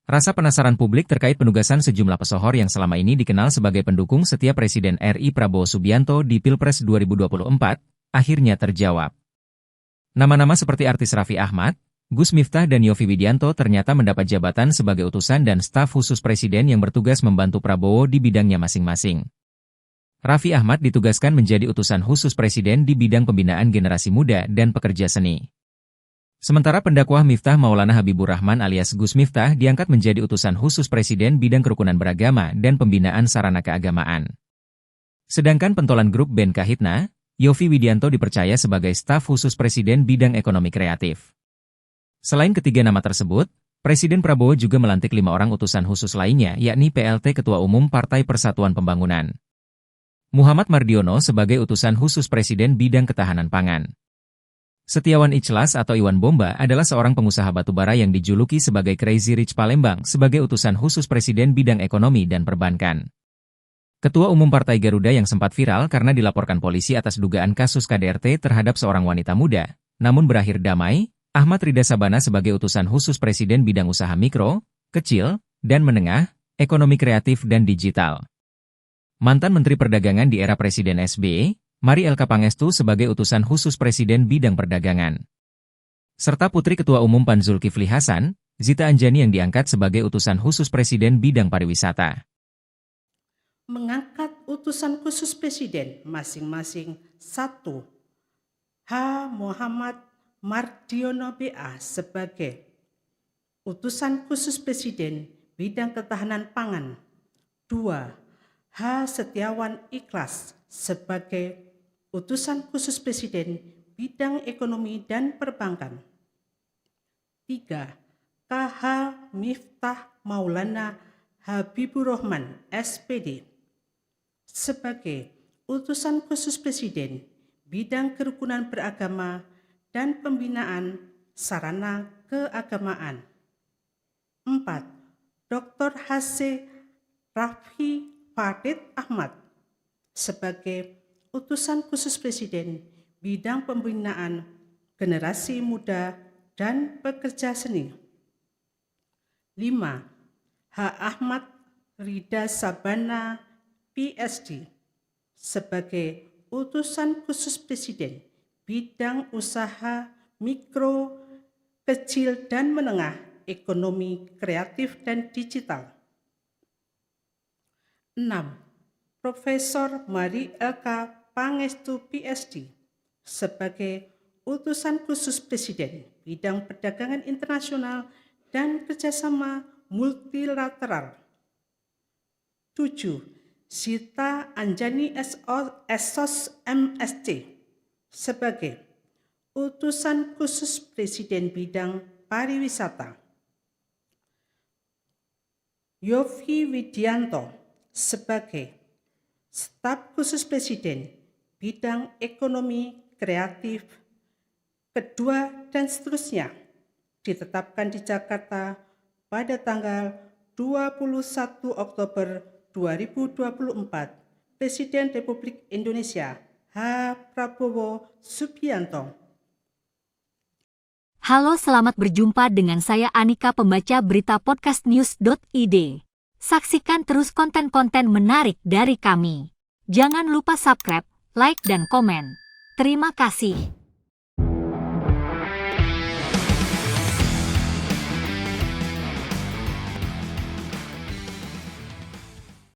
Rasa penasaran publik terkait penugasan sejumlah pesohor yang selama ini dikenal sebagai pendukung setia Presiden RI Prabowo Subianto di Pilpres 2024, akhirnya terjawab. Nama-nama seperti artis Raffi Ahmad, Gus Miftah dan Yovie Widianto ternyata mendapat jabatan sebagai utusan dan staf khusus Presiden yang bertugas membantu Prabowo di bidangnya masing-masing. Raffi Ahmad ditugaskan menjadi utusan khusus Presiden di bidang pembinaan generasi muda dan pekerja seni. Sementara pendakwah Miftah Maulana Habibur Rahman alias Gus Miftah diangkat menjadi utusan khusus Presiden bidang kerukunan beragama dan pembinaan sarana keagamaan. Sedangkan pentolan grup band Kahitna, Yovie Widianto dipercaya sebagai staf khusus Presiden bidang ekonomi kreatif. Selain ketiga nama tersebut, Presiden Prabowo juga melantik 5 orang utusan khusus lainnya yakni PLT Ketua Umum Partai Persatuan Pembangunan, Muhammad Mardiono sebagai utusan khusus Presiden bidang ketahanan pangan. Setiawan Ikhlas atau Iwan Bomba adalah seorang pengusaha batubara yang dijuluki sebagai Crazy Rich Palembang sebagai utusan khusus Presiden bidang ekonomi dan perbankan. Ketua Umum Partai Garuda yang sempat viral karena dilaporkan polisi atas dugaan kasus KDRT terhadap seorang wanita muda, namun berakhir damai, Ahmad Ridha Sabana sebagai utusan khusus Presiden bidang usaha mikro, kecil, dan menengah, ekonomi kreatif dan digital. Mantan Menteri Perdagangan di era Presiden SBY, Mari Elka Pangestu sebagai utusan khusus Presiden bidang perdagangan. Serta Putri Ketua Umum PAN Zulkifli Hasan, Zita Anjani yang diangkat sebagai utusan khusus Presiden bidang pariwisata. Mengangkat utusan khusus Presiden masing-masing 1. H. Muhammad Mardiono BA sebagai utusan khusus Presiden bidang ketahanan pangan. 2. H. Setiawan Ikhlas sebagai utusan khusus Presiden bidang ekonomi dan perbankan. 3. KH Miftah Maulana Habibur Rahman SPD sebagai utusan khusus Presiden bidang kerukunan beragama dan pembinaan sarana keagamaan. 4. Dr. H.C. Raffi Fadid Ahmad sebagai utusan khusus Presiden bidang pembinaan generasi muda dan pekerja seni. 5. H. Ahmad Ridha Sabana PSD sebagai utusan khusus Presiden bidang usaha mikro, kecil dan menengah, ekonomi kreatif dan digital. 6. Profesor Mari Elka Pangestu PSD sebagai utusan khusus Presiden bidang perdagangan internasional dan kerjasama multilateral. 7. Zita Anjani SOS MSc sebagai utusan khusus Presiden bidang pariwisata. Yovie Widianto sebagai staf khusus Presiden bidang ekonomi kreatif. Kedua dan seterusnya ditetapkan di Jakarta pada tanggal 21 Oktober 2024. Presiden Republik Indonesia H. Prabowo Subianto. Halo, selamat berjumpa dengan saya Anika, pembaca berita podcastnews.id. Saksikan terus konten-konten menarik dari kami. Jangan lupa subscribe, like, dan komen. Terima kasih.